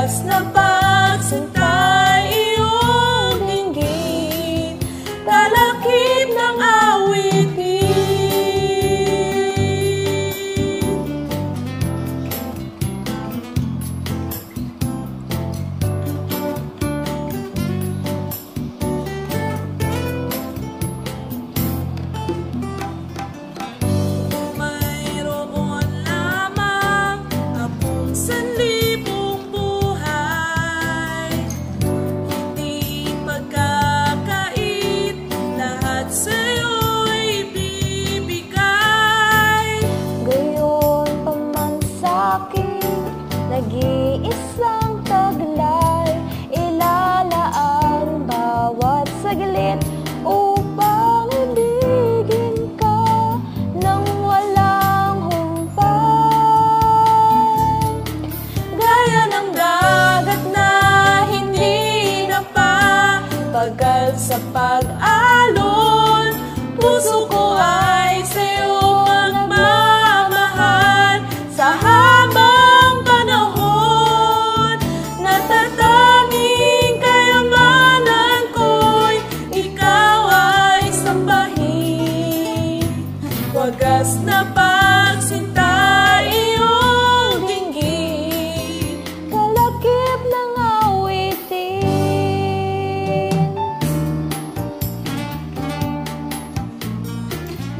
wagas na pagsinta iyong dinggin, kalakip ng awitin. Mayroon lamang akong sanlibong buhay, hindi pagkakait, lahat sa'yo'y bibigay. Gayon pa man sa'kin, nag-iisang taglay, ilalaan bawat saglit upang ibigin ka nang walang humpay. Gaya ng dagat na hindi napapagal sa pag-alon, puso ko ay sa'yo magmamahal sa habang panahon. Natatanging kayamanan ko'y ikaw ay sambahin, wagas na pagsinta iyong dinggin, Kalakip ng awitin.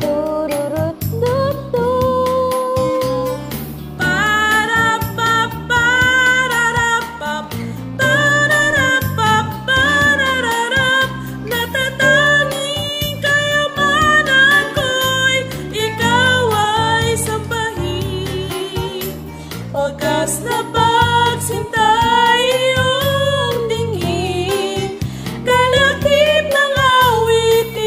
Tururut-tut-tu. Para-pa-para-ra-pap, para-ra-pa-para-ra-rap. Natatanging kayamanan ko'y ikaw ay sambahin, wagas na pagsinta iyong dinggin, kalakip ng awitin.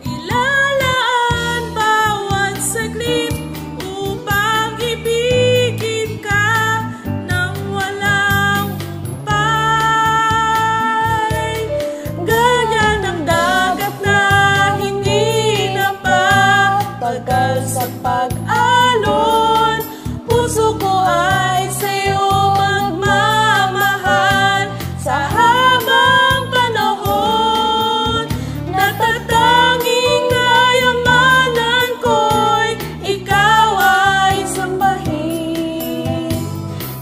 Ilalaan bawat saglit upang ibigin ka nang walang humpay. Gaya ng dagat na hindi napapagal sa pag-alon, puso ko ay sa'yo magmamahal sa habang panahon. Natatanging kayamanan ko'y ikaw ay sambahin,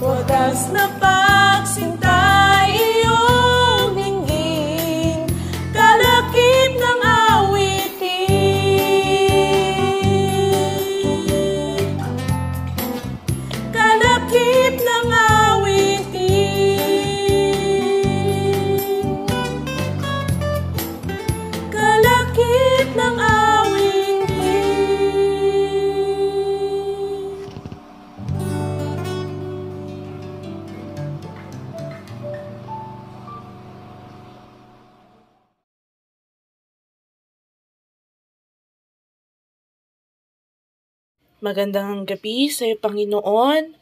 wagas na pagsinta iyong dinggin, kalakip ng awitin. Kalakip ng awitin. Kalakip ng awitin. Magandang gabi sa iyo, Panginoon.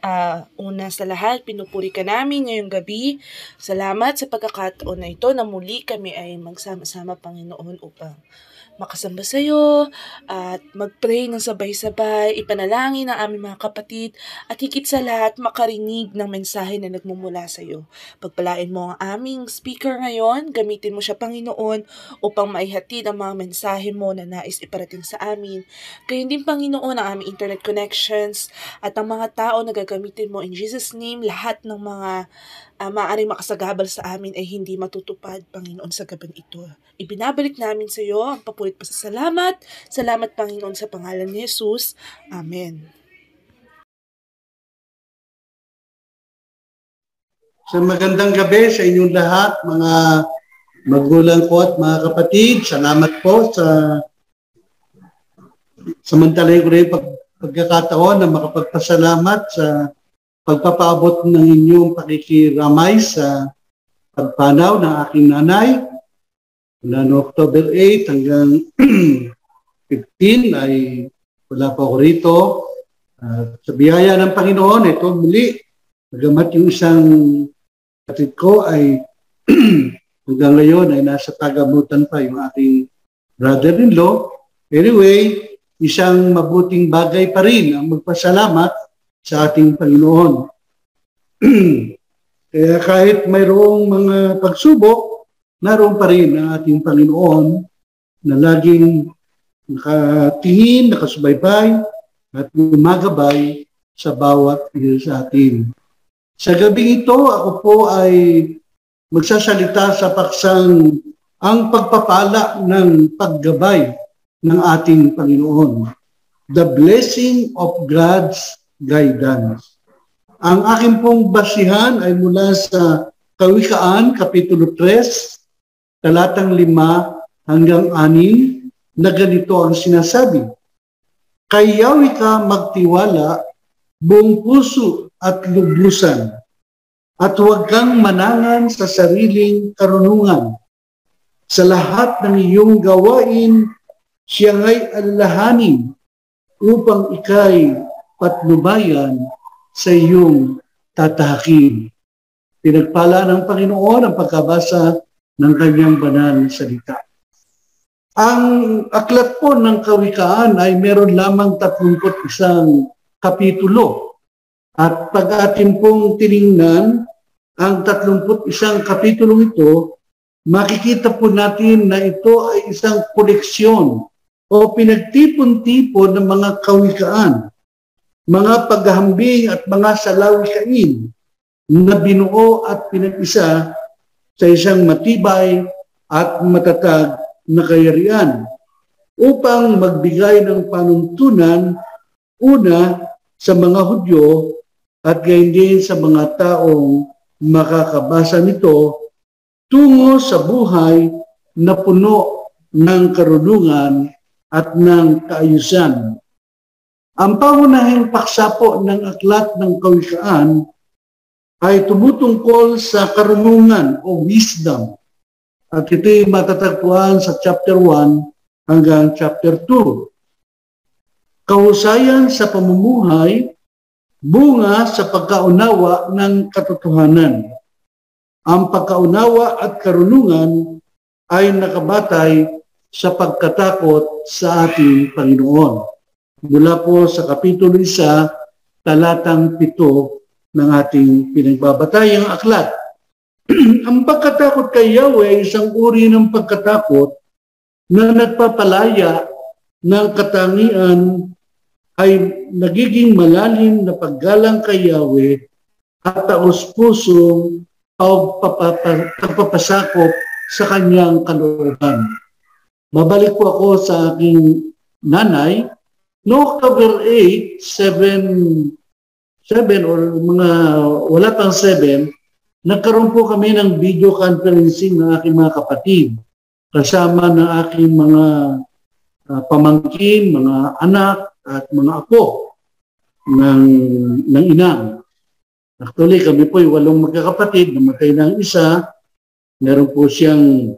Una sa lahat, pinupuri ka namin ngayong gabi. Salamat sa pagkakataon na ito na muli kami ay magsama-sama, Panginoon, upang makasamba sa iyo at mag-pray ng sabay-sabay, ipanalangin ang aming mga kapatid at higit sa lahat makarinig ng mensahe na nagmumula sa iyo. Pagpalain mo ang aming speaker ngayon, gamitin mo siya, Panginoon, upang maihatid ang mga mensahe mo na nais iparating sa amin. Gayon din, Panginoon, ang aming internet connections at ang mga tao na gagamitin mo. In Jesus' name, lahat ng mga maaaring makasagabal sa amin ay hindi matutupad, Panginoon, sa gabing ito. Ibinabalik namin sa iyo ang papurit pa sa salamat. Salamat, Panginoon, sa pangalan ni Jesus. Amen. So magandang gabi sa inyong lahat, mga magulang ko at mga kapatid. Salamat po sa samantalahin ko rin pagkakataon na makapagpasalamat sa pagpapaabot ng inyong pakikiramay sa pagpanaw ng aking nanay. Mula no October 8 hanggang 15 ay wala pa ako rito. Sa biyaya ng Panginoon, ito muli, bagamat yung isang kapatid ko ay hanggang ngayon ay nasa tagamutan pa yung aking brother-in-law. Anyway, isang mabuting bagay pa rin ang magpasalamat sa ating Panginoon. Kaya kahit mayroong mga pagsubok, naroon pa rin ang ating Panginoon na laging nakatingin, nakasubaybay at gumagabay sa bawat isa sa atin. Sa gabi ito, ako po ay magsasalita sa paksang ang pagpapala ng paggabay ng ating Panginoon. The blessing of God's guidance. Ang aking pong basihan ay mula sa Kawikaan, Kapitulo 3, talatang 5 hanggang 6, na ganito ang sinasabi. Kay Yahweh ka magtiwala, buong puso at lubusan, at huwag kang manangan sa sariling karunungan. Sa lahat ng iyong gawain, siya nga'y alalahanin upang ika'y patnubayan sa iyong tatahakin. Pinagpala ng Panginoon ang pagkabasa ng kanyang banal na salita. Ang aklat po ng Kawikaan ay meron lamang 31 kapitulo. At pag atin pong tiningnan ang 31 kapitulong ito, makikita po natin na ito ay isang koleksyon o pinagtipon-tipon ng mga kawikaan, mga paghahambing at mga salawikain na binuo at pinag-isa sa isang matibay at matatag na kayarian upang magbigay ng panuntunan una sa mga Hudyo at gayon din sa mga taong makakabasa nito tungo sa buhay na puno ng karunungan at ng kaayusan. Ang pangunahing paksa po ng aklat ng Kawikaan ay tumutungkol sa karunungan o wisdom. At ito'y matatagpuan sa chapter 1 hanggang chapter 2. Kahusayan sa pamumuhay, bunga sa pagkaunawa ng katotohanan. Ang pagkaunawa at karunungan ay nakabatay sa pagkatakot sa ating Panginoon. Mula po sa Kapitulo 1, talatang 7 ng ating pinagbabatayang aklat. Ang pagkatakot kay Yahweh ay isang uri ng pagkatakot na nagpapalaya ng katangian ay nagiging malalim na paggalang kay Yahweh at taos-pusong pagpapasakop sa kanyang kalooban. Babalik po ako sa aking nanay. No, October 8, 7 or mga wala pang 7, nagkaroon po kami ng video conferencing ng aking mga kapatid kasama ng aking mga pamangkin, mga anak at mga apo ng inang. Actually, kami po ay 8 magkakapatid, namatay ng isa. Meron po siyang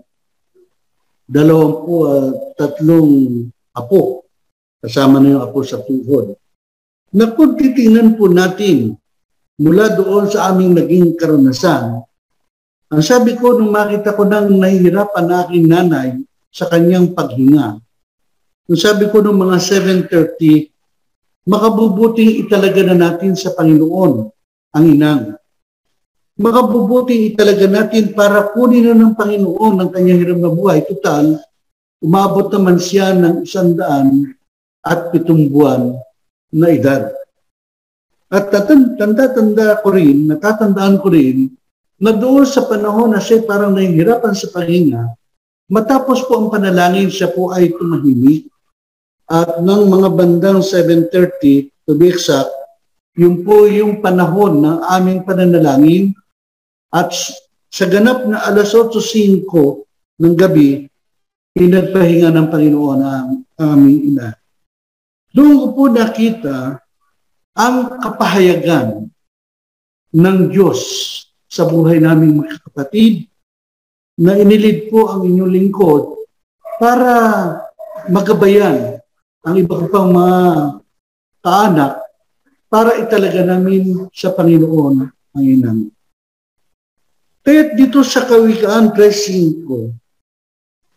23 apo. Kasama na yung apo sa tuhod. Na kung titingnan po natin mula doon sa aming naging karanasan, ang sabi ko nung makita ko nang nahihirapan na aking nanay sa kanyang paghinga, nung sabi ko nung mga 7:30, makabubuting italaga na natin sa Panginoon ang inang. Makabubuting italaga natin para kunin na ng Panginoon ang kanyang hirap na buhay. Total, umabot naman siya ng 107 buwan na edad. At natatandaan ko rin, na doon sa panahon na siya parang nahihirapan sa pahinga, matapos po ang panalangin, siya po ay tumahimik. At ng mga bandang 7:30, to be exact, yun po yung panahon ng aming pananalangin. At sa ganap na 8:05 ng gabi, pinagpahinga ng Panginoon ang aming ina. Doon ko po nakita ang kapahayagan ng Diyos sa buhay naming mga kapatid na inilid po ang inyong lingkod para magabayan ang iba pang mga kaanak para italaga namin sa Panginoon ang inang. Kaya dito sa Kawikaan 3:5,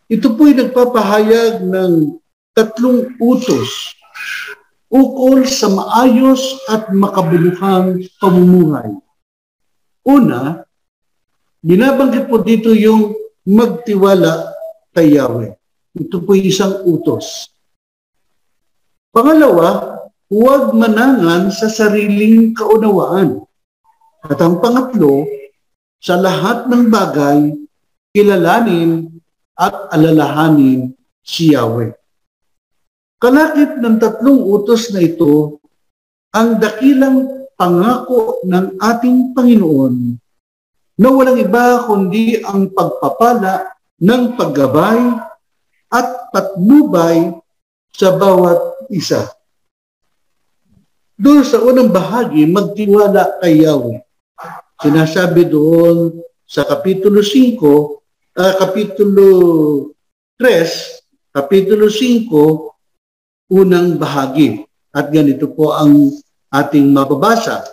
ito po'y nagpapahayag ng tatlong utos ukol sa maayos at makabuluhang pamumuhay. Una, binabanggit po dito yung magtiwala kay Yahweh. Ito po'y isang utos. Pangalawa, huwag manangan sa sariling kaunawaan. At ang pangatlo, sa lahat ng bagay, kilalanin at alalahanin si Yahweh. Kalakip ng tatlong utos na ito, ang dakilang pangako ng ating Panginoon na walang iba kundi ang pagpapala ng paggabay at patnubay sa bawat isa. Doon sa unang bahagi, magtiwala kay Yahweh. Sinasabi doon sa Kapitulo 5, Kapitulo 3, Kapitulo 5, unang bahagi. At ganito po ang ating mababasa.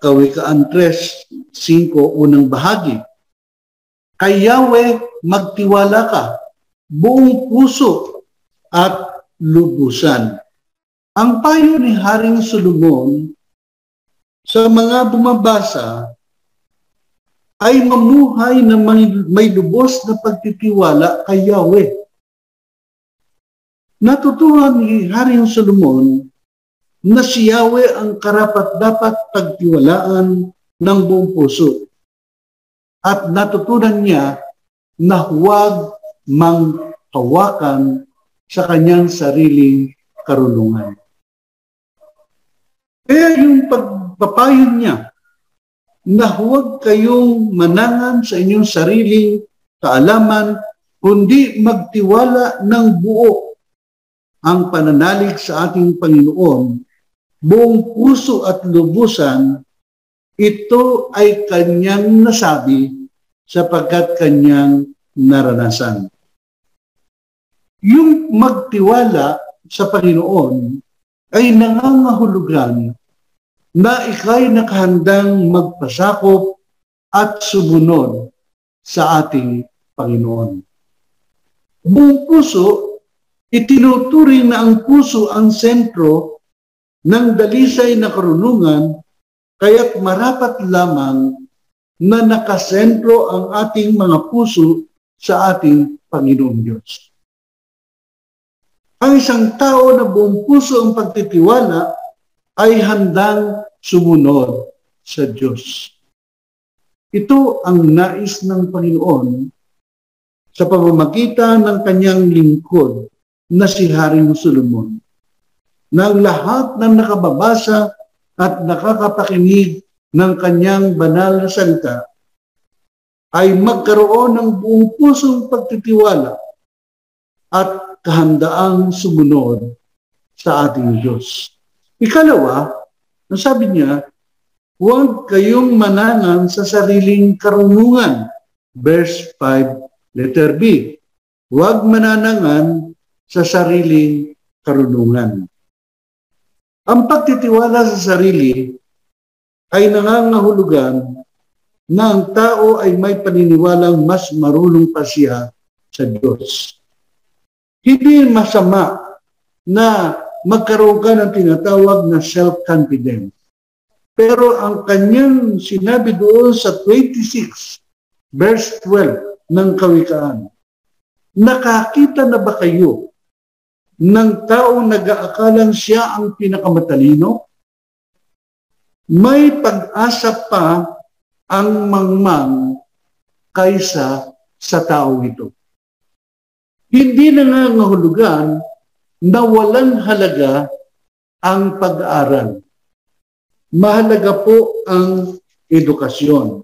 Kawikaan 3:5, unang bahagi. Kay Yahweh magtiwala ka, buong puso at lubusan. Ang payo ni Haring Solomon sa mga bumabasa ay mamuhay na may lubos na pagtitiwala kay Yahweh. Natutuhan ni Haring Solomon na si Yahweh ang karapat-dapat pagtiwalaan ng buong puso. At natutunan niya na huwag manghawakan sa kanyang sariling karunungan. Kaya yung pagpapayo niya na huwag kayong manangan sa inyong sariling kaalaman, kundi magtiwala ng buo ang pananalig sa ating Panginoon, buong puso at lubusan. Ito ay kanyang nasabi sapagkat kanyang naranasan. Yung magtiwala sa Panginoon ay nangangahulugan na ika'y nakahandang magpasakop at sumunod sa ating Panginoon. Buong puso, itinuturing na ang puso ang sentro ng dalisay na karunungan, kaya't marapat lamang na nakasentro ang ating mga puso sa ating Panginoon Diyos. Ang isang tao na buong puso ang pagtitiwala ay handang sumunod sa Diyos. Ito ang nais ng Panginoon sa pamamagitan ng kanyang lingkod na si Haring Solomon, na ang lahat ng nakababasa at nakakapakinig ng kanyang banal na salita ay magkaroon ng buong pusong pagtitiwala at kahandaang sumunod sa ating Diyos. Ikalawa, nasabi niya, huwag kayong manangan sa sariling karunungan. Verse 5, letter B. Huwag mananangan sa sariling karunungan. Ang pagtitiwala sa sarili ay nangangahulugan na ang tao ay may paniniwalang mas marunong pa siya sa Diyos. Hindi masama na magkaroon ka ng tinatawag na self-confidence. Pero ang kanyang sinabi doon sa 26, verse 12 ng Kawikaan, nakakita na ba kayo ng taong nag-aakalang siya ang pinakamatalino? May pag-asa pa ang mangmang kaysa sa tao ito. Hindi nangangahulugan na walang halaga ang pag-aaral. Mahalaga po ang edukasyon.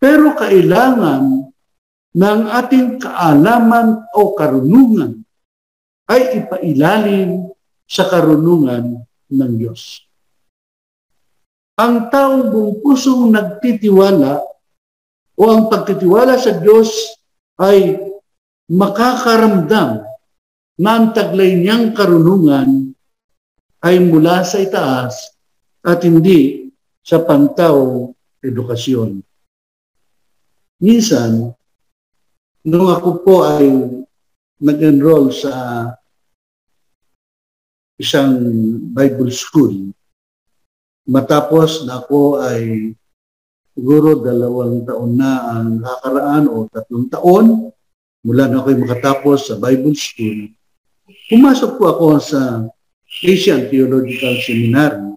Pero kailangan ng ating kaalaman o karunungan ay ipailalim sa karunungan ng Diyos. Ang taong buong pusong nagtitiwala o ang pagtitiwala sa Diyos ay makakaramdam na ang taglay niyang karunungan ay mula sa itaas at hindi sa pantaw edukasyon. Minsan, nung ako po ay nag-enroll sa isang Bible school, matapos na ako ay siguro 2 taon na ang nakakaraan o 3 taon mula na ako'y makatapos sa Bible school, pumasok po ako sa Asian Theological Seminary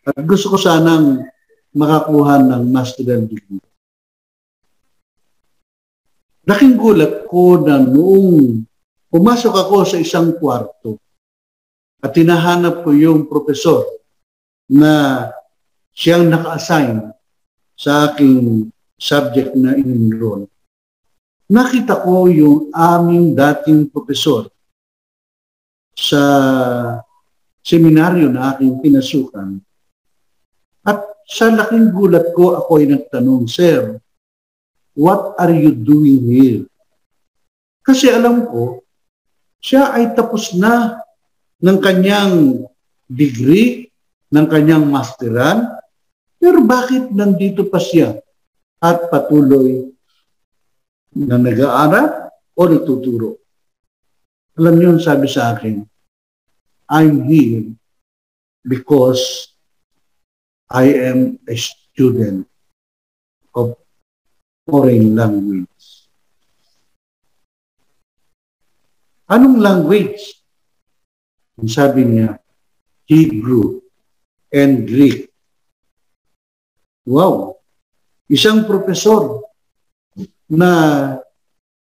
at gusto ko sanang makakuha ng master's degree. Laking gulat ko na noong pumasok ako sa isang kwarto at tinahanap ko yung profesor na siyang naka-assign sa aking subject na in-enroll. Nakita ko yung aming dating profesor sa seminaryo na aking pinasukan. At sa laking gulat ko, ako ay nagtanong, "Sir, what are you doing here?" Kasi alam ko, siya ay tapos na ng kanyang degree, ng kanyang masteran, pero bakit nandito pa siya at patuloy na nag-aaral o natuturo? Alam niyo, sabi sa akin, "I'm here because I am a student of foreign language." Anong language? Ang sabi niya, Hebrew and Greek. Wow! Isang profesor na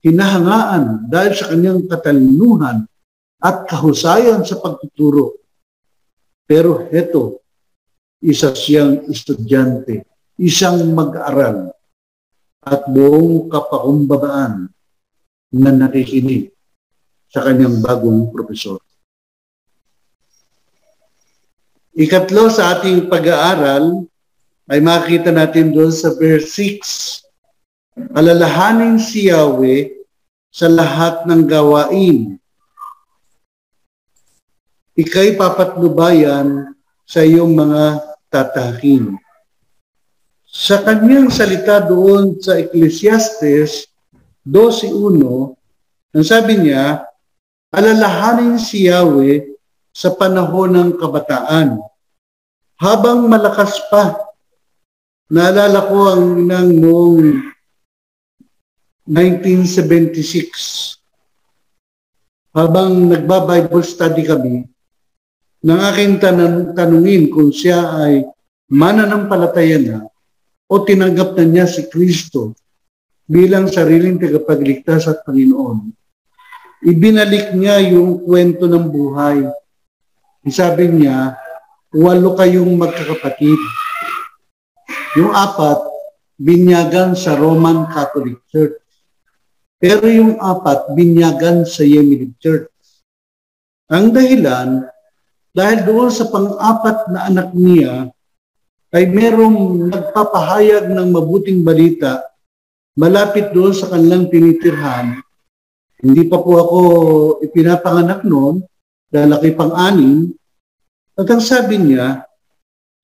hinahangaan dahil sa kanyang katalinuhan at kahusayan sa pagtuturo. Pero heto, isa siyang estudyante, isang mag-aral at buong kapakumbabaan na nakikinig sa kanyang bagong profesor. Ikatlo sa ating pag-aaral ay makita natin doon sa verse 6. Alalahanin si Yahweh sa lahat ng gawain. Ika'y papatnubayan sa iyong mga tatahakin. Sa kanyang salita doon sa Ecclesiastes 12:1, ang sabi niya, alalahanin si Yahweh sa panahon ng kabataan. Habang malakas pa, naalala ko ang inang noong 1976. Habang nagba-Bible study kami, nang aking tanungin kung siya ay mananampalataya na o tinanggap na niya si Kristo bilang sariling tagapagligtas at Panginoon. Ibinalik niya yung kwento ng buhay. Sabi niya, 8 kayong magkakapatid. Yung 4, binyagan sa Roman Catholic Church. Pero yung 4, binyagan sa Yemenic Church. Ang dahilan, dahil doon sa pang-4 na anak niya, ay merong nagpapahayag ng mabuting balita malapit doon sa kanilang tinitirhan. Hindi pa po ako ipinapanganak noon, dahil ako'y pang-6. At ang sabi niya,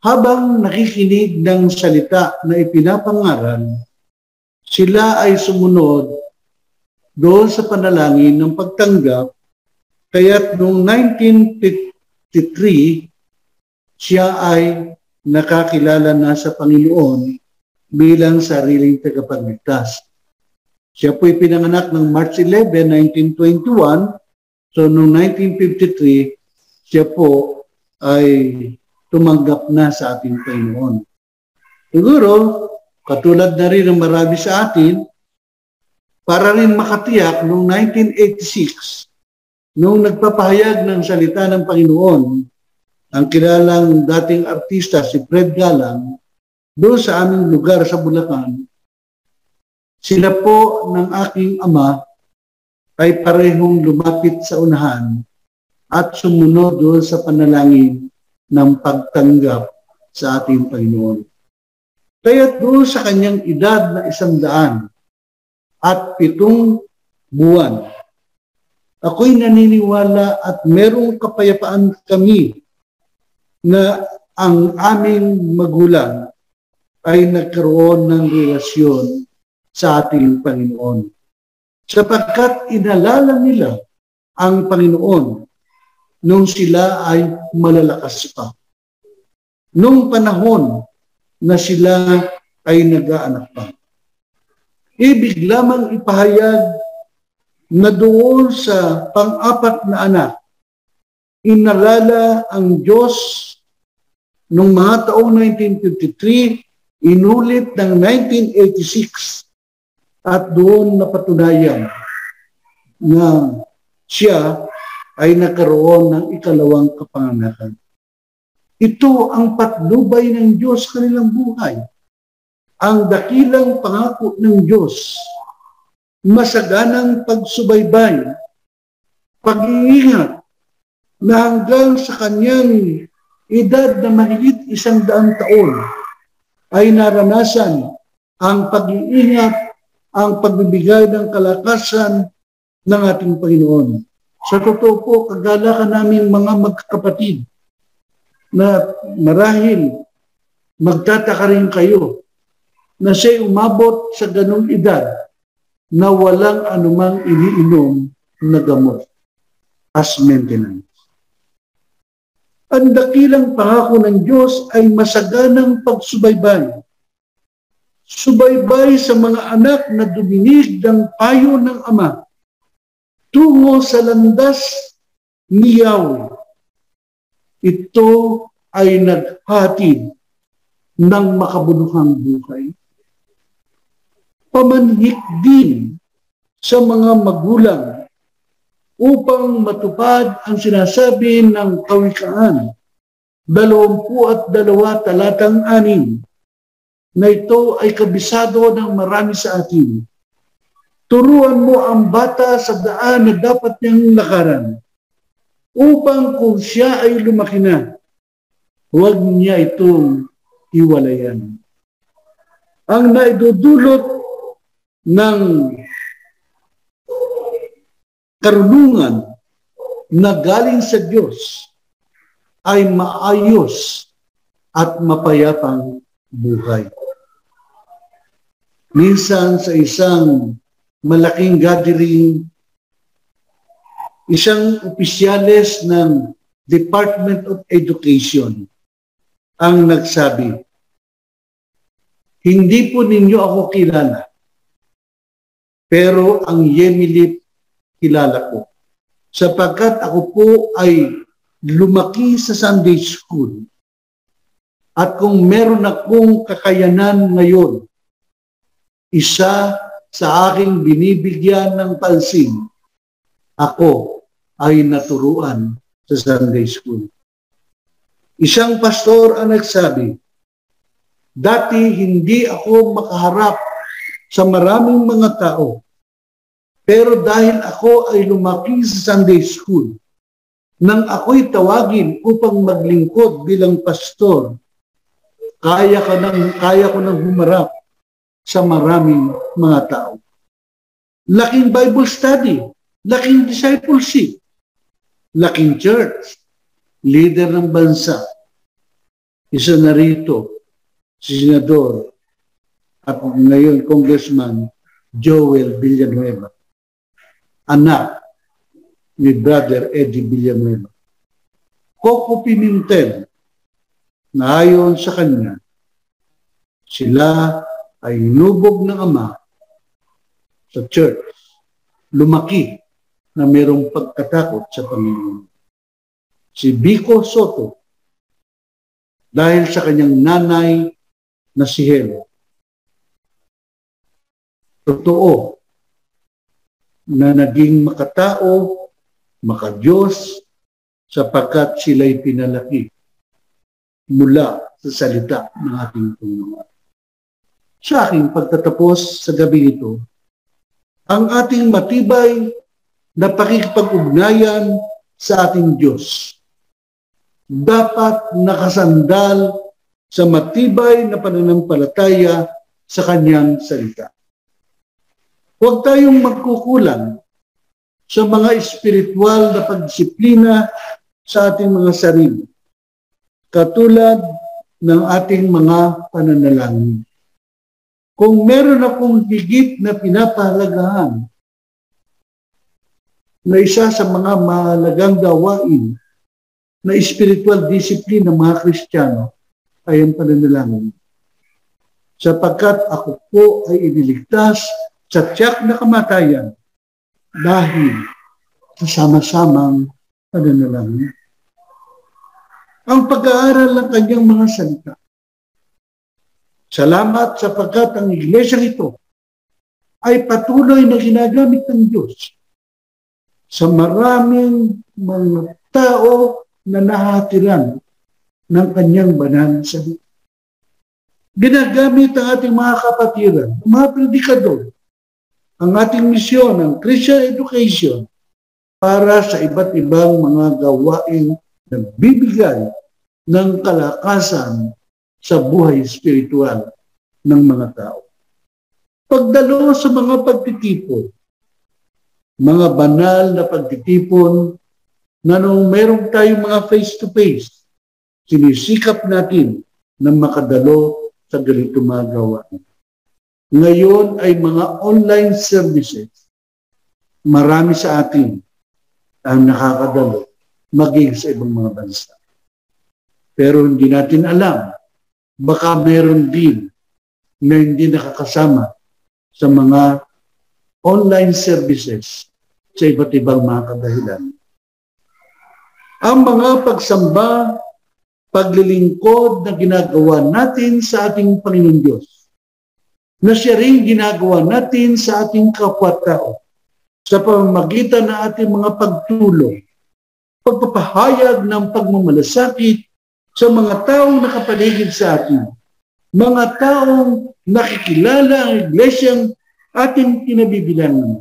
habang nakikinig ng salita na ipinapangaral, sila ay sumunod doon sa panalangin ng pagtanggap, kaya't noong 1953, siya ay nakakilala na sa Panginoon bilang sariling tagapagligtas. Siya po'y pinanganak ng March 11, 1921. So, noong 1953, siya po ay tumanggap na sa ating Panginoon. Siguro, katulad na rin ng marami sa atin, para rin makatiyak noong 1986, noong nagpapahayag ng salita ng Panginoon, ang kilalang dating artista si Fred Galang, doon sa aming lugar sa Bulacan, sila po ng aking ama ay parehong lumapit sa unahan at sumunod doon sa panalangin ng pagtanggap sa ating Panginoon. Kaya doon sa kanyang edad na 100 at 7 buwan, ako'y naniniwala at merong kapayapaan kami na ang aming magulang ay nagkaroon ng relasyon sa ating Panginoon. Sapagkat inalala nila ang Panginoon nung sila ay malalakas pa. Nung panahon na sila ay nag-aanak pa. Ibig lamang ipahayag na doon sa pang-apat na anak, inalala ang Diyos noong mga taong 1953, inulit ng 1986, at doon napatunayan na siya ay nagkaroon ng ikalawang kapanganakan. Ito ang patnubay ng Diyos sa kanilang buhay. Ang dakilang pangako ng Diyos, masaganang pagsubaybay, pag-iingat na hanggang sa kanyang edad na mahigit 100 taon ay naranasan ang pag-iingat, ang pagbibigay ng kalakasan ng ating Panginoon. Sa totoo po, kagalakan namin mga magkakapatid na marahil magtataka rin kayo na siya umabot sa ganung edad na walang anumang iniinom na gamot as maintenance. Ang dakilang pangako ng Diyos ay masaganang pagsubaybay. Subaybay sa mga anak na duminig ng payo ng Ama tungo sa landas ni Yahweh. Ito ay naghatid ng makabuluhang buhay. Pamanhik din sa mga magulang upang matupad ang sinasabi ng Kawikaan 22 talatang 6 na ito ay kabisado ng marami sa atin. Turuan mo ang bata sa daan na dapat niyang lakaran upang kung siya ay lumaki na, huwag niya itong iwalayan. Ang naidudulot ng karunungan na galing sa Diyos ay maayos at mapayapang buhay. Minsan sa isang malaking gathering, isang opisyales ng Department of Education ang nagsabi, hindi po ninyo ako kilala, pero ang Yemilip kilala ko. Sapagkat ako po ay lumaki sa Sunday School. At kung meron akong kakayanan ngayon, isa sa aking binibigyan ng pansin, ako ay naturuan sa Sunday School. Isang pastor ang nagsabi, dati hindi ako makaharap sa maraming mga tao. Pero dahil ako ay lumaki sa Sunday School, nang ako'y tawagin upang maglingkod bilang pastor, kaya ko nang humarap sa maraming mga tao. Laking Bible study, laking discipleship, laking church, leader ng bansa. Isa na rito, si Senador at ngayon Congressman Joel Villanueva, anak ni Brother Eddie Villanueva. Coco Pimentel, na ayon sa kanya, sila ay inubog ng Ama sa church, lumaki na mayroong pagkatakot sa Panginoon. Si Vico Soto, dahil sa kanyang nanay na si Helo, totoo na naging makatao, makadiyos, sapagkat sila'y pinalaki mula sa salita ng ating Panginoon. Sa aking pagtatapos sa gabi ito, ang ating matibay na pakikipag-ugnayan sa ating Diyos dapat nakasandal sa matibay na pananampalataya sa Kanyang salita. Huwag tayong magkukulang sa mga espiritual na pagdisiplina sa ating mga sarili. Katulad ng ating mga pananalangin. Kung meron akong higit na pinapahalagahan na isa sa mga mahalagang gawain na spiritual discipline ng mga Kristiyano ay ang pananalangin. Sapagkat ako po ay iniligtas sa tiyak na kamatayan dahil sa sama-samang pananalangin. Ang pag-aaral ng kanyang mga salita. Salamat sapagkat ang iglesyang ito ay patuloy na ginagamit ng Diyos sa maraming mga tao na nahatiran ng kanyang banal na salita. Ginagamit ang ating mga kapatiran, mga predikador, ang ating misyon, ang Christian education, para sa iba't ibang mga gawain na bibigay ng kalakasan sa buhay spiritual ng mga tao. Pagdalo sa mga pagtitipon, mga banal na pagtitipon na nung meron tayong mga face-to-face, sinisikap natin na makadalo sa ganito mga gawain. Ngayon ay mga online services. Marami sa atin ang nakakadalo maging sa ibang mga bansa. Pero hindi natin alam, baka meron din na hindi nakakasama sa mga online services sa iba't ibang mga kadahilan. Ang mga pagsamba, paglilingkod na ginagawa natin sa ating Panginoon Diyos, na siya rin ginagawa natin sa ating kapwa-tao, sa pamamagitan ng ating mga pagtulong, pagpapahayag ng pagmamalasakit sa mga taong nakapaligid sa atin, mga taong nakikilala ang iglesyang ating kinabibilangan,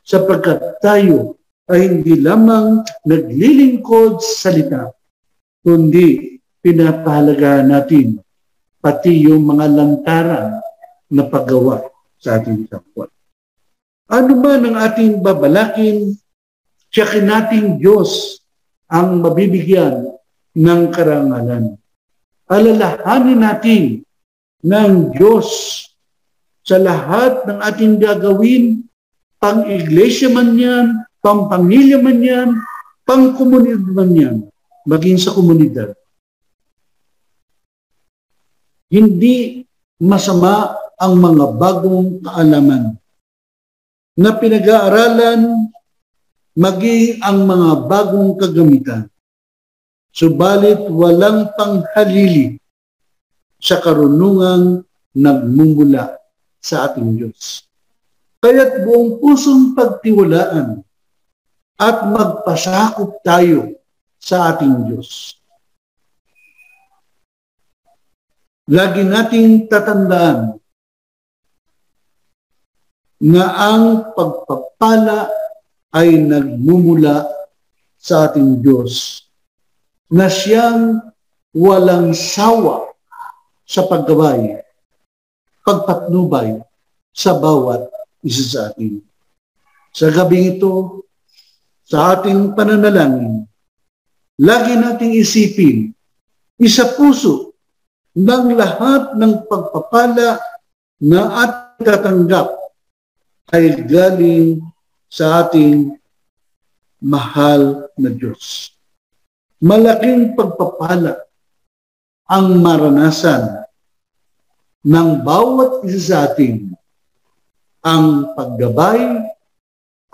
sapagkat tayo ay hindi lamang naglilingkod sa salita, kundi pinapahalagahan natin pati yung mga lantaran na paggawa sa ating kapwa. Ano man ang ating babalakin, tiyakin nating Diyos ang mabibigyan ng karangalan. Alalahanin natin ng Diyos sa lahat ng ating gagawin, pang-iglesia man yan, pang-pamilya man yan, pang-komunidad man yan, maging sa komunidad. Hindi masama ang mga bagong kaalaman na pinag-aaralan, maging ang mga bagong kagamitan. Subalit walang panghalili sa karunungang nagmumula sa ating Diyos. Kaya't buong pusong pagtiwalaan at magpasakop tayo sa ating Diyos. Lagi nating tatandaan na ang pagpapala ay nagmumula sa ating Diyos, na siyang walang sawa sa paggabay, pagpatnubay sa bawat isa sa atin. Sa gabing ito, sa ating pananalangin, lagi nating isipin, isa puso ng lahat ng pagpapala na ating tatanggap ay galing sa ating mahal na Diyos. Malaking pagpapala ang maranasan ng bawat isa sa atin, ang paggabay,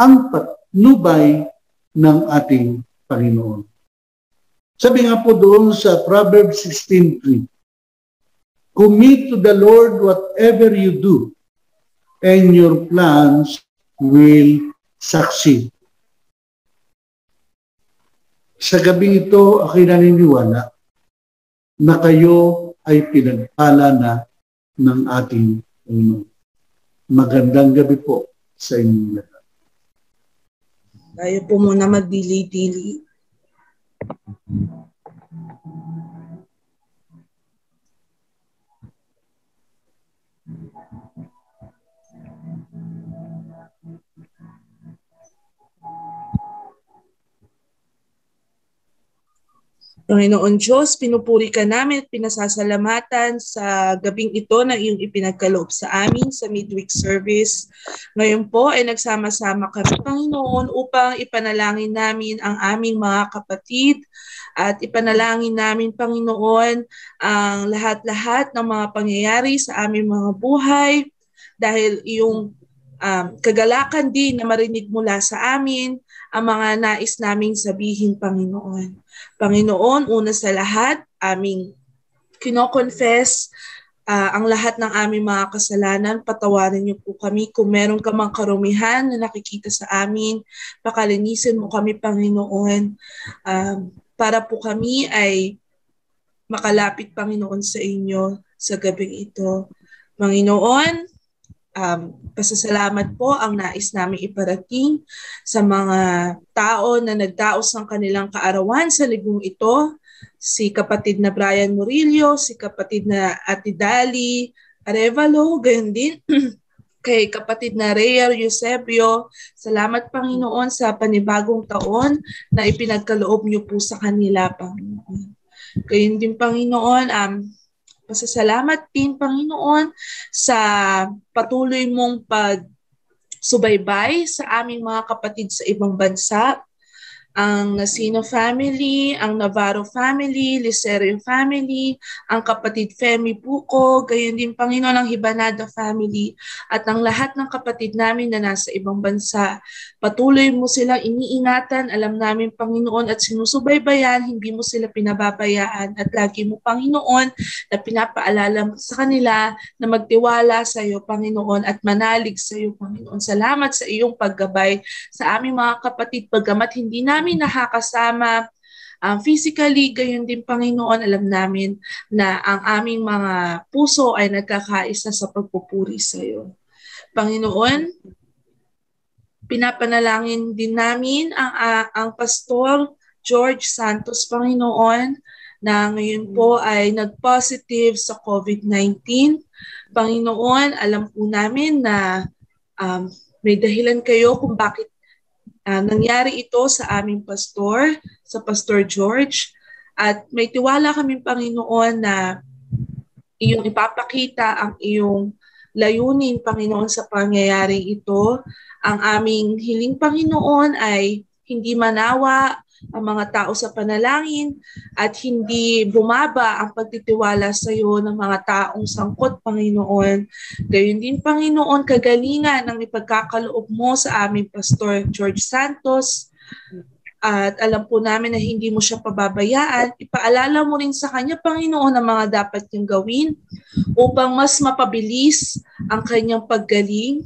ang patnubay ng ating Panginoon. Sabi nga po doon sa Proverbs 16:3, commit to the Lord whatever you do, and your plans will succeed. Sa gabing ito, ako'y naniniwala na kayo ay pinagpala na ng ating Panginoon. Magandang gabi po sa inyong lahat. Tayo po muna magdili-dili. Panginoon Diyos, pinupuri ka namin at pinasasalamatan sa gabing ito na iyong ipinagkaloob sa amin sa midweek service. Ngayon po ay nagsama-sama kami, Panginoon, upang ipanalangin namin ang aming mga kapatid at ipanalangin namin, Panginoon, ang lahat-lahat ng mga pangyayari sa aming mga buhay dahil iyong kagalakan din na marinig mula sa amin ang mga nais naming sabihin, Panginoon. Panginoon, una sa lahat, aming kino-confess ang lahat ng aming mga kasalanan. Patawarin niyo po kami kung meron ka mang karumihan na nakikita sa amin. Pakalinisin mo kami, Panginoon, para po kami ay makalapit, Panginoon, sa inyo sa gabing ito. Panginoon, pasasalamat po ang nais namin iparating sa mga tao na nagdaos ng kanilang kaarawan sa libong ito. Si kapatid na Brian Murillo, si kapatid na Ate Dali Arevalo, gayon din kay kapatid na Rhea Eusebio. Salamat, Panginoon, sa panibagong taon na ipinagkaloob niyo po sa kanila, Panginoon. Gayon din, Panginoon, pasasalamat din, Panginoon, sa patuloy mong pagsubaybay sa aming mga kapatid sa ibang bansa. Ang Nasino family, ang Navarro family, Licerio family, ang kapatid Femi Buko, gayon din, Panginoon, ang Hibanada family, at ang lahat ng kapatid namin na nasa ibang bansa. Patuloy mo silang iniingatan, alam namin, Panginoon, at sinusubaybayan, hindi mo sila pinababayaan, at lagi mo, Panginoon, na pinapaalala mo sa kanila na magtiwala sa iyo, Panginoon, at manalig sa iyo, Panginoon. Salamat sa iyong paggabay sa aming mga kapatid, paggamat hindi namin nakakasama physically, gayon din, Panginoon, alam namin na ang aming mga puso ay nagkakaisa sa pagpupuri sa iyo. Panginoon, pinapanalangin din namin ang Pastor George Santos, Panginoon, na ngayon po ay nag-positive sa COVID-19. Panginoon, alam po namin na may dahilan kayo kung bakit nangyari ito sa aming pastor, sa Pastor George, at may tiwala kaming, Panginoon, na iyong ipapakita ang iyong layunin, Panginoon, sa pangyayaring ito. Ang aming hiling, Panginoon, ay hindi manawa ang mga tao sa panalangin at hindi bumaba ang pagtitiwala sa iyo ng mga taong sangkot, Panginoon. Gayon din, Panginoon, kagalingan ang ipagkakaloob mo sa aming Pastor George Santos. At alam po namin na hindi mo siya pababayaan. Ipaalala mo rin sa kanya, Panginoon, ang mga dapat niyang gawin upang mas mapabilis ang kanyang paggaling.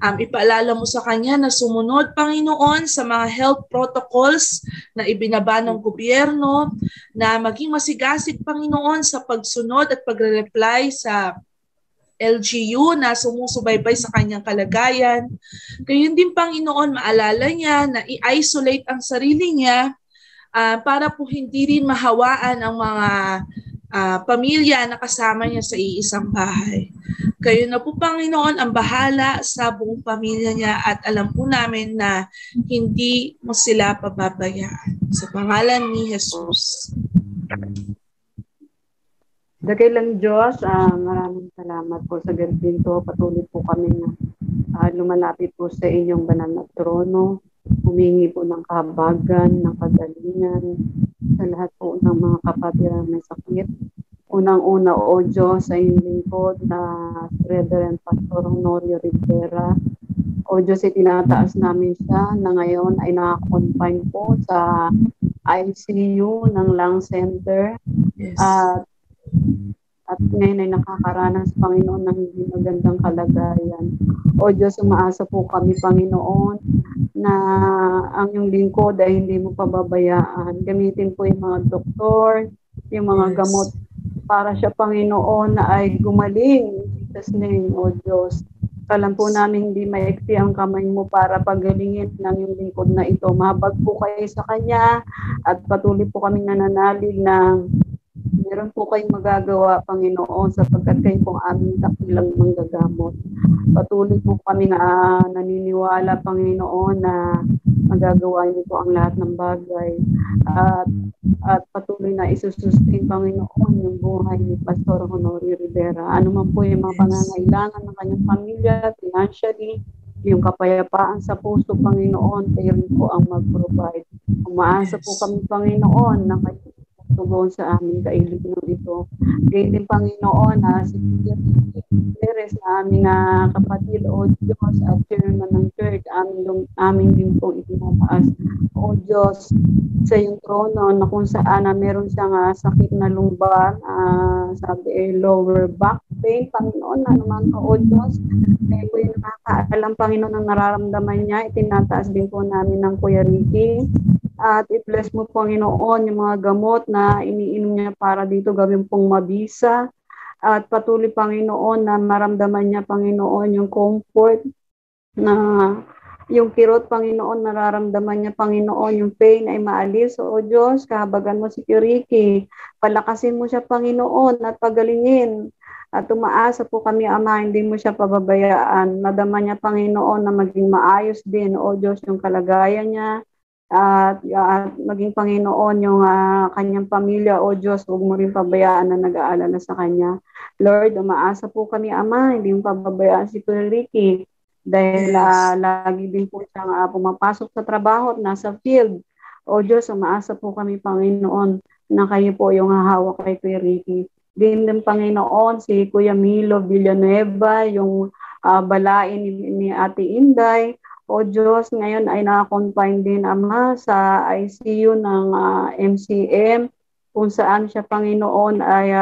Ipaalala mo sa kanya na sumunod, Panginoon, sa mga health protocols na ibinaba ng gobyerno, na maging masigasig, Panginoon, sa pagsunod at pagre-reply sa LGU na sumusubaybay sa kanyang kalagayan. Gayon din, Panginoon, maalala niya na i-isolate ang sarili niya para po hindi rin mahawaan ang mga pamilya na kasama niya sa iisang bahay. Kayo na po, Panginoon, ang bahala sa buong pamilya niya at alam po namin na hindi mo sila pababayaan. Sa pangalan ni Jesus. Dakilang Diyos, maraming salamat po sa ganito to. Patuloy po kami na lumalapit po sa inyong banal na trono. Humingi po ng kahabagan, ng kagalingan sa lahat po ng mga kapatid na may sakit. Unang-una, O Diyos, sa inyong lingkod na Reverend Pastor Honorio Rivera. O Diyos, itinataas namin siya na ngayon ay nakakonfine po sa ICU ng Lung Center. Yes. At ngayon ay nakakaranas, Panginoon, ng hindi magandang kalagayan. O Diyos, umaasa po kami, Panginoon, na ang iyong lingkod ay hindi mo pababayaan. Gamitin po yung mga doktor, yung mga gamot para siya, Panginoon, na ay gumaling. In Jesus' name, O Diyos. Alam po namin hindi maikti ang kamay mo para pagalingin ng iyong lingkod na ito. Mahabag po kayo sa kanya at patuloy po kaming nananalig na meron po kayong magagawa, Panginoon, sapagkat kayo po ang aming dakilang manggagamot. Patuloy po kami na naniniwala, Panginoon, na magagawa niyo po ang lahat ng bagay. At patuloy na isusustain, Panginoon, yung buhay ni Pastor Honorio Rivera. Ano man po yung mga pangangailangan ng kanyang pamilya, financially, yung kapayapaan sa puso, Panginoon, kayo rin po ang mag-provide. Umaasa po kami, Panginoon, na kayo tugon sa aming kailigan ito. Kaya din, Panginoon, si Perez na aming kapatid, O Diyos, at chairman ng church, aming din pong itinataas. O Diyos, sa iyong trono na kung saan meron siyang sakit na lumbar, sabi lower back pain, Panginoon, na naman po, O Diyos, kayo po yung nakakaalam, Panginoon, ang nararamdaman niya. Itinataas din po namin ng Kuya Ricky. At i-bless mo, Panginoon, yung mga gamot na iniinom niya para dito gawin pong mabisa. At patuloy, Panginoon, na maramdaman niya, Panginoon, yung comfort na yung kirot, Panginoon, nararamdaman niya, Panginoon, yung pain ay maalis. O Diyos, kahabagan mo si Ricky. Palakasin mo siya, Panginoon, at pagalingin. At umaasa po kami, Ama, hindi mo siya pababayaan. Madama niya, Panginoon, na maging maayos din, O Diyos, yung kalagayan niya. At maging Panginoon yung kanyang pamilya, O Diyos, huwag mo rin pabayaan na nag-aalala sa kanya. Lord, umaasa po kami, Ama, hindi mo pababayaan si Kuya Ricky dahil lagi din po siyang pumapasok sa trabaho at nasa field. O Diyos, umaasa po kami, Panginoon, na kayo po yung hahawak kay Kuya Ricky. Din Panginoon, si Kuya Milo Villanueva, yung balain ni Ate Inday. O Diyos, ngayon ay na-confine din, Ama, sa ICU ng MCM, kung saan siya, Panginoon, ay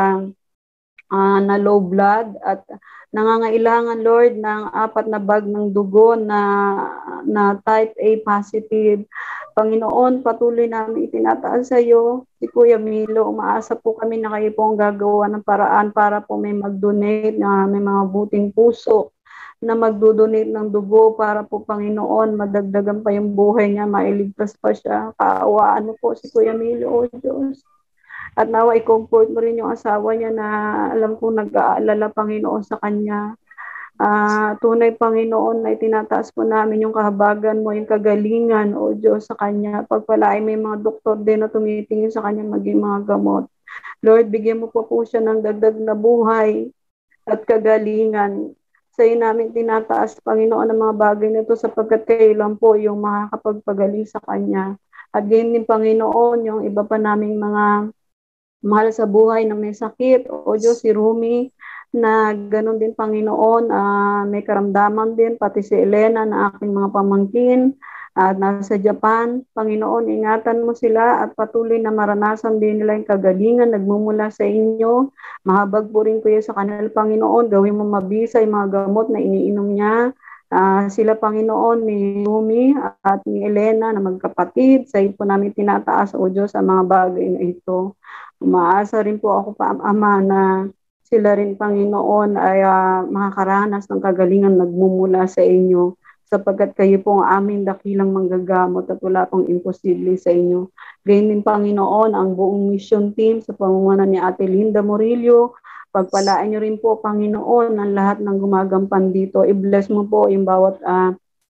na low blood at nangangailangan, Lord, ng 4 na bag ng dugo na type A positive. Panginoon, patuloy namin itinataas sa iyo. Si Kuya Milo, umaasa po kami na kayo po ang gagawa ng paraan para po may mag-donate na may mga buting puso na magdodonate ng dugo para po, Panginoon, madagdagan pa yung buhay niya, mailigtas pa siya. Kaawaan mo po si Kuya Milo, O Diyos. At nawa i-comfort mo rin yung asawa niya na alam kong nag-aalala, Panginoon, sa kanya. Tunay, Panginoon, na itinataas po namin yung kahabagan mo, yung kagalingan, O Diyos, sa kanya. Pagpalain may mga doktor din na tumitingin sa kanya maging mga gamot. Lord, bigyan mo po siya ng dagdag na buhay at kagalingan. Sa iyo namin tinataas, Panginoon, ang mga bagay nito sapagkat kayo lang po yung makakapagpagaling sa kanya. At ganyan din, Panginoon, yung iba pa naming mga mahal sa buhay na may sakit. O Diyos, si Rumi, na ganun din, Panginoon, may karamdaman din, pati si Elena na aking mga pamangkin, at nasa Japan. Panginoon, ingatan mo sila at patuloy na maranasan din nila yung kagalingan, nagmumula sa inyo. Mahabag po rin kayo sa kanila, Panginoon, gawin mo mabisa yung mga gamot na iniinom niya. Sila, Panginoon, ni Rumi at ni Elena na magkapatid, sa iyo po namin tinataas, O Diyos, ang mga bagay na ito. Umaasa rin po ako, Ama, na sila rin, Panginoon, ay makakaranas ng kagalingan nagmumula sa inyo, sapagkat kayo po ang aming dakilang manggagamot at wala pong imposible sa inyo. Gayun din, Panginoon, ang buong mission team sa pamumuno ni Ate Linda Murillo. Pagpalaan niyo rin po, Panginoon, ang lahat ng gumagampan dito. I-bless mo po yung bawat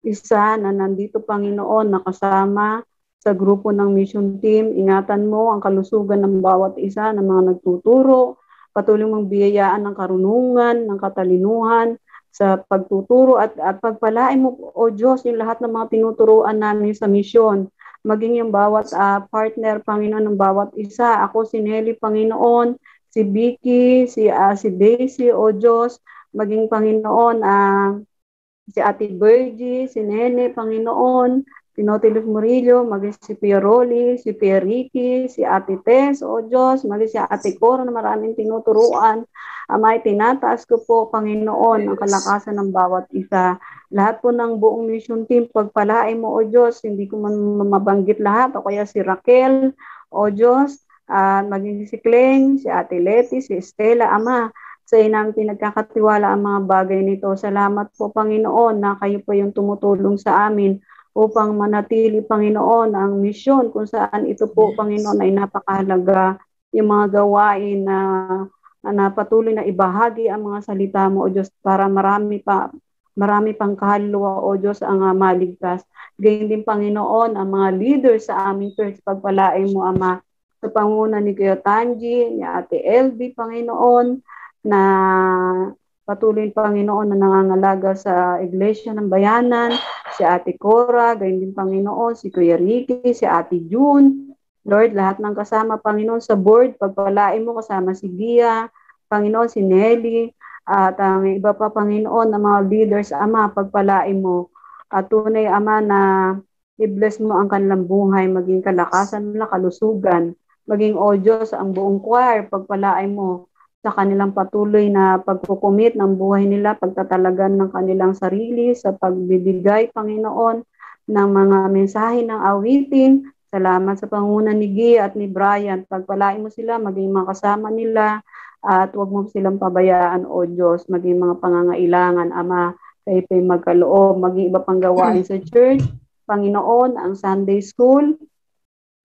isa na nandito, Panginoon, nakasama sa grupo ng mission team. Ingatan mo ang kalusugan ng bawat isa ng mga nagtuturo. Patuloy mong biyayaan ng karunungan, ng katalinuhan sa pagtuturo at pagpalain mo, O Diyos, yung lahat ng mga tinuturuan namin sa misyon. Maging yung bawat partner, Panginoon, ng bawat isa. Ako, si Nelly, Panginoon, si Vicky, si Daisy, O Diyos, maging, Panginoon, si Ate Virgie, si Nene, Panginoon, si Nautilus Murillo, maging si Pia Rolly, si Pia Ricky, si Ate Tess, O Diyos, maging si Ate Cora na maraming tinuturuan. Amay, tinataas ko po, Panginoon, ang kalakasan ng bawat isa. Lahat po ng buong mission team, pagpalain mo, O Diyos, hindi ko man mabanggit lahat, o kaya si Raquel, O Diyos, maging si Kleng, si Ate Leti, si Estela, Ama, sa iyo namin pinagkakatiwala ang mga bagay nito. Salamat po, Panginoon, na kayo po yung tumutulong sa amin upang manatili, Panginoon, ang misyon kung saan ito po, Panginoon, ay napakahalaga. yung mga gawain na patuloy na ibahagi ang mga salita mo, O Diyos, para marami pang kaluluwa, O Diyos, ang maligtas. Gayun din, Panginoon, ang mga leaders sa aming church, pagpalain mo, Ama, sa panguna ni Kuya Tanji, ni Ate LB, Panginoon, na patuloy, Panginoon, na nangangalaga sa Iglesia ng Bayanan, si Ate Cora, gayon din, Panginoon, si Kuya Ricky, si Ate June, Lord, lahat ng kasama, Panginoon, sa board, pagpalain mo, kasama si Gia, Panginoon, si Nelly, at ang iba pa, Panginoon, ng mga leaders, Ama, pagpalain mo. At tunay, Ama, na i-bless mo ang kanilang buhay, maging kalakasan nila, kalusugan, maging, O Diyos, ang buong choir, pagpalain mo sa kanilang patuloy na pagkukumit ng buhay nila, pagtatalagan ng kanilang sarili sa pagbibigay, Panginoon, ng mga mensahe ng awitin. Salamat sa panguna ni Gia at ni Brian. Pagpalain mo sila, maging mga kasama nila, at huwag mo silang pabayaan, O Diyos, maging mga pangangailangan, Ama, kayo pa'y magkaloob, maging iba pang gawain sa church, Panginoon, ang Sunday school,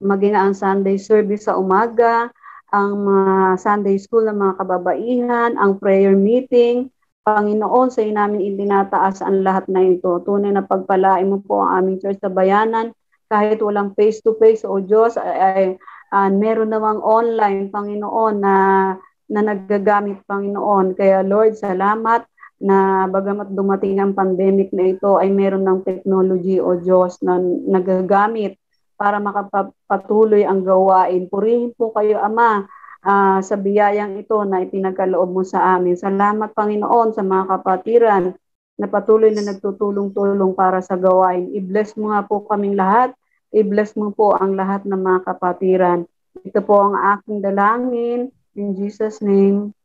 maging ang Sunday service sa umaga, ang Sunday school ng mga kababaihan, ang prayer meeting. Panginoon, sa iyo namin itinataas ang lahat na ito. Tunay na pagpalain mo po ang aming church sa Bayanan, kahit walang face-to-face, O Diyos, meron namang online, Panginoon, na nagagamit, Panginoon. Kaya Lord, salamat na bagamat dumating ang pandemic na ito, ay meron ng technology, O Diyos, na nagagamit para makapatuloy ang gawain. Purihin po kayo, Ama, sa biyayang ito na ipinagkaloob mo sa amin. Salamat, Panginoon, sa mga kapatiran na patuloy na nagtutulong-tulong para sa gawain. I-bless mo nga po kaming lahat. I-bless mo po ang lahat ng mga kapatiran. Ito po ang aking dalangin. In Jesus' name.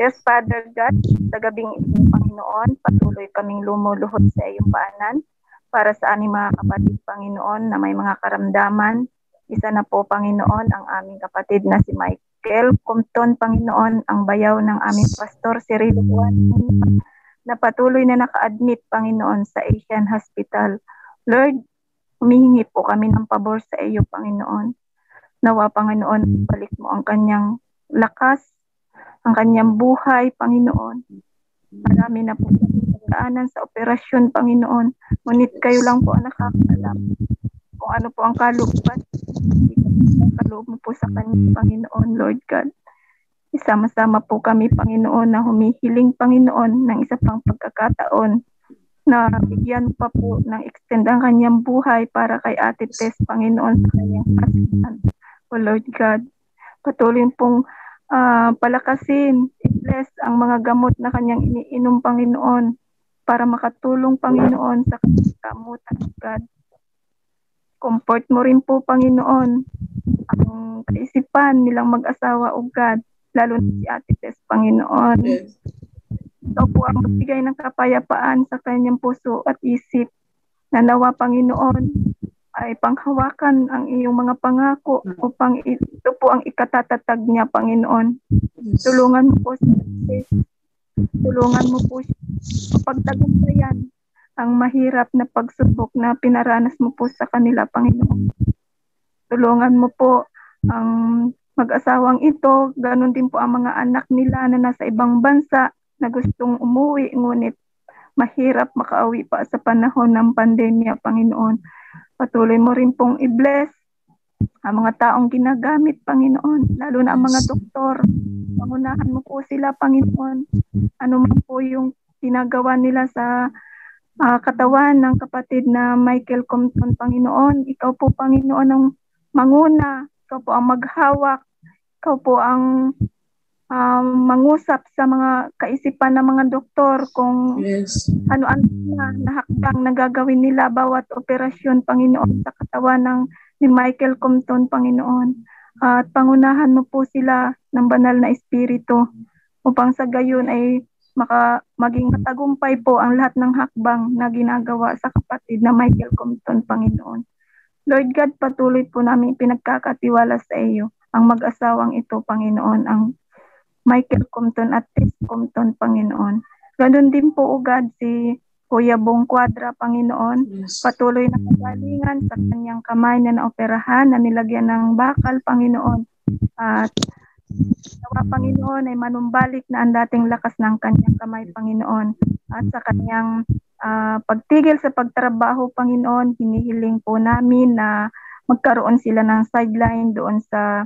Yes, Father God, sa gabing ito, Panginoon, patuloy kaming lumuluhod sa iyong paanan para sa aming mga kapatid, Panginoon, na may mga karamdaman. Isa na po, Panginoon, ang aming kapatid na si Michael Compton, Panginoon, ang bayaw ng aming pastor, si Rilo Juan, na patuloy na naka-admit, Panginoon, sa Asian Hospital. Lord, humihingi po kami ng pabor sa iyo, Panginoon. Nawa, Panginoon, balik mo ang kanyang lakas, ang kanyang buhay, Panginoon. Marami na po daanan sa operasyon, Panginoon. Ngunit kayo lang po ang nakakaalam kung ano po ang kalooban. Kaloob mo po sa kanya, Panginoon, Lord God. Isama-sama po kami, Panginoon, na humihiling, Panginoon, ng isa pang pagkakataon na bigyan pa po ng extend ang kanyang buhay para kay Ate Tess, Panginoon, sa kanyang kasihan. O Lord God, patuloy pong palakasin, i-bless ang mga gamot na kanyang iniinom, Panginoon, para makatulong, Panginoon, sa kanyang kamutan, God. Comfort mo rin po, Panginoon, ang kaisipan nilang mag-asawa, O God, lalo na si Ate Tess, Panginoon. Yes. Ikaw po ang magbigay ng kapayapaan sa kanyang puso at isip, na nawa, Panginoon, ay panghawakan ang iyong mga pangako upang ito po ang ikatatatag niya, Panginoon. Tulungan mo po siya. Tulungan mo po siya mapagtagumpayan ang mahirap na pagsubok na pinaranas mo po sa kanila, Panginoon. Tulungan mo po ang mag-asawang ito, ganun din po ang mga anak nila na nasa ibang bansa na gustong umuwi, ngunit mahirap makauwi pa sa panahon ng pandemya, Panginoon. Patuloy mo rin pong i-bless ang mga taong ginagamit, Panginoon, lalo na ang mga doktor. Pangunahan mo po sila, Panginoon. Ano man po yung ginagawa nila sa katawan ng kapatid na Michael Compton, Panginoon. Ikaw po, Panginoon, ang manguna. Ikaw po ang maghawak. Ikaw po ang mangusap sa mga kaisipan ng mga doktor kung ano-ano na hakbang na gagawin nila bawat operasyon, Panginoon, sa katawan ni Michael Compton, Panginoon. At pangunahan mo po sila ng banal na espiritu upang sa gayon ay maging matagumpay po ang lahat ng hakbang na ginagawa sa kapatid na Michael Compton, Panginoon. Lord God, patuloy po namin pinagkakatiwala sa iyo ang mag-asawang ito, Panginoon, ang Michael Compton at Tess Compton, Panginoon. Ganon din po, O God, si Kuya Bong Quadra, Panginoon. Yes. Patuloy na kagalingan sa kanyang kamay na naoperahan, na nilagyan ng bakal, Panginoon. At nawa, Panginoon, ay manumbalik na ang dating lakas ng kanyang kamay, Panginoon. At sa kanyang pagtigil sa pagtrabaho, Panginoon, hinihiling po namin na magkaroon sila ng sideline doon sa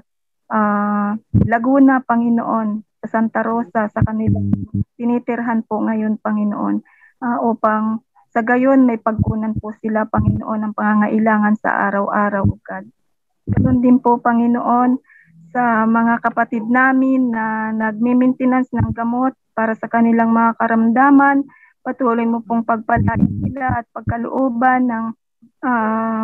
Laguna, Panginoon, sa Santa Rosa, sa kanilang tinitirhan po ngayon, Panginoon, upang sa gayon may pagkunan po sila, Panginoon, ng pangangailangan sa araw-araw, God. Ganun din po, Panginoon, sa mga kapatid namin na nagme-maintenance ng gamot para sa kanilang mga karamdaman, patuloy mo pong pagpalain sila at pagkalooban ng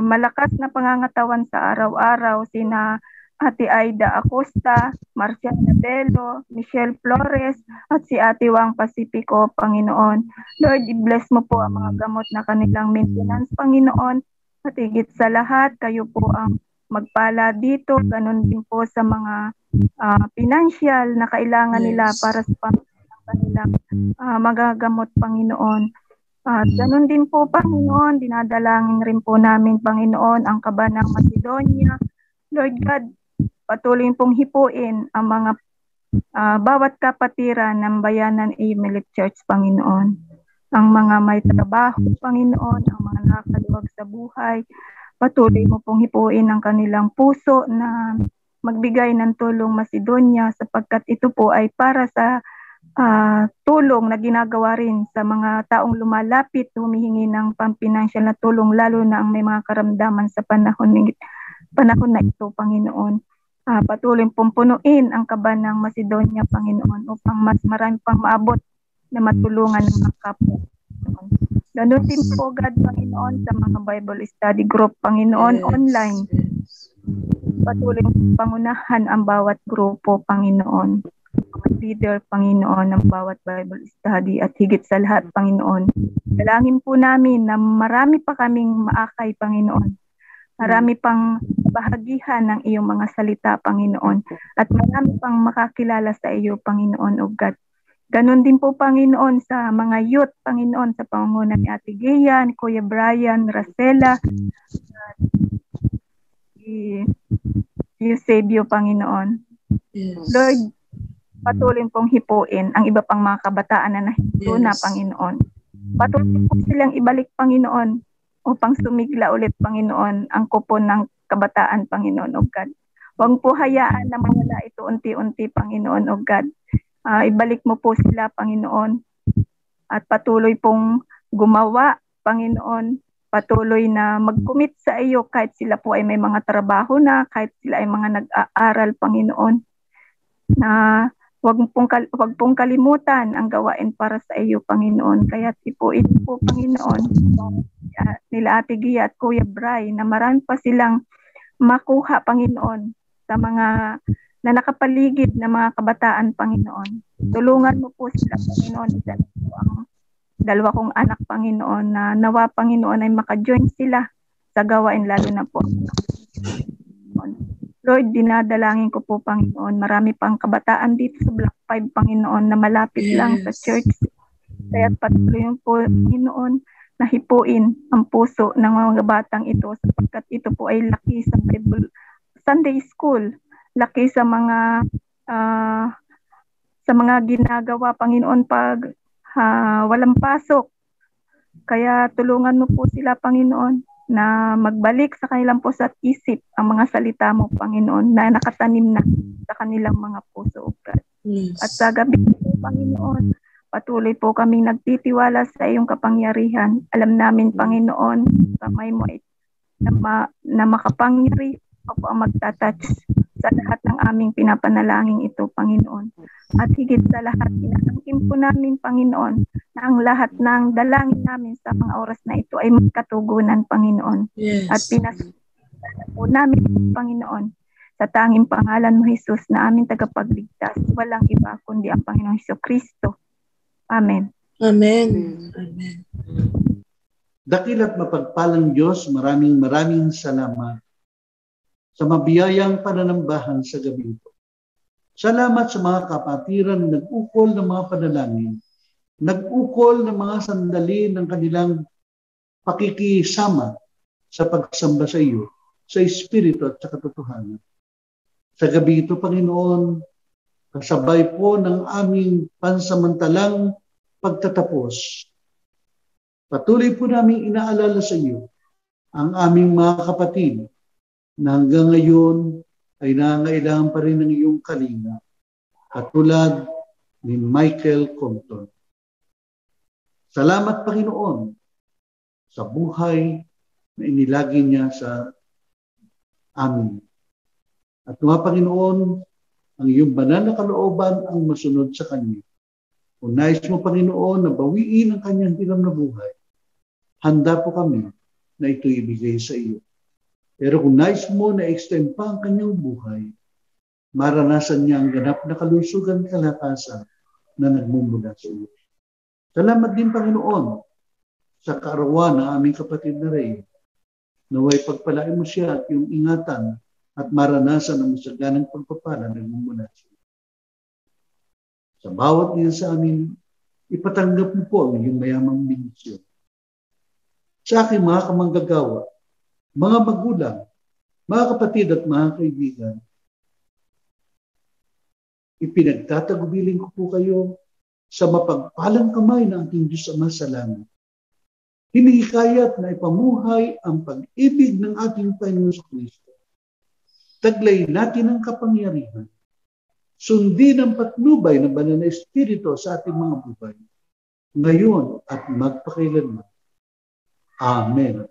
malakas na pangangatawan sa araw-araw, sina Ate Aida Acosta, Marcial Nabelo, Michelle Flores, at si Ate Wang Pacifico, Panginoon. Lord, i-bless mo po ang mga gamot na kanilang maintenance, Panginoon. At higit sa lahat, kayo po ang magpala dito. Ganon din po sa mga financial na kailangan nila para sa kanilang magagamot, Panginoon. At ganon din po, Panginoon, dinadalangin rin po namin, Panginoon, ang Kabanang Macedonia. Lord God, patuloy pong hipuin ang mga bawat kapatiran ng Bayanan Emilit Church, Panginoon. Ang mga may trabaho, Panginoon, ang mga nakaluwag sa buhay, patuloy mo pong hipuin ang kanilang puso na magbigay ng tulong Macedonia, sapagkat ito po ay para sa tulong na ginagawa rin sa mga taong lumalapit, humihingi ng pampinansyal na tulong, lalo na ang may mga karamdaman sa panahon na ito, Panginoon. Patuloy pong punuin ang Kabanang Macedonia, Panginoon, upang mas marami pang maabot na matulungan ng mga kapwa. Ganon din po, God, Panginoon, sa mga Bible study group, Panginoon, online. Patuloy pong pangunahan ang bawat grupo, Panginoon. Mga leader, Panginoon, ng bawat Bible study, at higit sa lahat, Panginoon. Dalangin po namin na marami pa kaming maakay, Panginoon. Marami pang bahagihan ng iyong mga salita, Panginoon. At marami pang makakilala sa iyo, Panginoon, o God. Ganon din po, Panginoon, sa mga youth, Panginoon, sa pangunguna ni Ate Gia, ni Kuya Brian, Racela, Eusebio, Panginoon. Yes. Lord, patuloy pong hipuin ang iba pang mga kabataan na nahinto na, Panginoon. Patuloy po silang ibalik, Panginoon, upang sumigla ulit, Panginoon, ang kupon ng kabataan, Panginoon, o God. Huwag po hayaan na mawala ito unti-unti, Panginoon, o God. Ibalik mo po sila, Panginoon, at patuloy pong gumawa, Panginoon, patuloy na mag-commit sa iyo kahit sila po ay may mga trabaho na, kahit sila ay mga nag-aaral, Panginoon, na Huwag pong kalimutan ang gawain para sa iyo, Panginoon. Kaya ipuin po, Panginoon, nila Ate Gia at Kuya Bray, na marami pa silang makuha, Panginoon, sa mga na nakapaligid na mga kabataan, Panginoon. Tulungan mo po sila, Panginoon. Ang dalawa kong anak, Panginoon, na nawa, Panginoon, ay maka-join sila sa gawain, lalo na po. Lord, dinadalangin ko po, Panginoon, marami pang kabataan dito sa Block 5, Panginoon, na malapit lang sa church. Kaya patuloy po, Panginoon, na hipuin ang puso ng mga batang ito, sapagkat ito po ay laki sa Bible Sunday School, laki sa mga ginagawa, Panginoon, pag walang pasok. Kaya tulungan mo po sila, Panginoon, na magbalik sa kanilang puso at isip ang mga salita mo, Panginoon, na nakatanim na sa kanilang mga puso. Yes. At sa gabi po, Panginoon, patuloy po kaming nagtitiwala sa iyong kapangyarihan. Alam namin, Panginoon, kamay mo ay na makapangyari po ang magtatouch sa lahat ng aming pinapanalangin ito, Panginoon. At higit sa lahat, inangkin po namin, Panginoon, na ang lahat ng dalangin namin sa mga oras na ito ay magkatugunan, Panginoon. Yes. At pinasalamat po namin, Panginoon, sa tanging pangalan mo, Jesus, na aming tagapagligtas. Walang iba kundi ang Panginoong Jesucristo. Amen. Amen. Amen. Dakil at mapagpalang Diyos, maraming salamat sa mabiyayang pananambahan sa gabi ito. Salamat sa mga kapatiran na nag-ukol ng mga panalangin nag-ukol ng mga sandali ng kanilang pakikisama sa pagsamba sa iyo, sa Espiritu at sa katotohanan. Sa gabi ito, Panginoon, kasabay po ng aming pansamantalang pagtatapos, patuloy po namin inaalala sa iyo ang aming mga kapatid na hanggang ngayon ay nangangailangan pa rin ng iyong kalinga, katulad ni Michael Compton. Salamat, Panginoon, sa buhay na inilagi niya sa amin. At mga Panginoon, ang iyong banal na kalooban ang masunod sa kanya. Kung nais mo, Panginoon, na bawiin ang kanyang tilam na buhay, handa po kami na ito ibigay sa iyo. Pero kung nais mo na extend pa ang kanyang buhay, maranasan niya ang ganap na kalusugan at kalakasan na nagmumula sa iyo. Salamat din, Panginoon, sa kaarawan ng aming kapatid na Ray. Naway pagpalain mo siya at iyong ingatan at maranasan ang masaganang pagpapala na nagmumula sa iyo. Sa bawat niya sa amin, ipatanggap mo po ang iyong mayamang bendisyon. Sa aking mga kamanggagawa, mga magulang, mga kapatid at mga kaibigan, ipinagtatagubilin ko po kayo sa mapagpalang kamay ng ating Diyos Ama sa langit. Hinihikayat na ipamuhay ang pag-ibig ng ating Panginoon sa Kristo. Taglay natin ang kapangyarihan. Sundin ang patnubay ng banal na Espiritu sa ating mga buhay, ngayon at magpakailanman. Amen.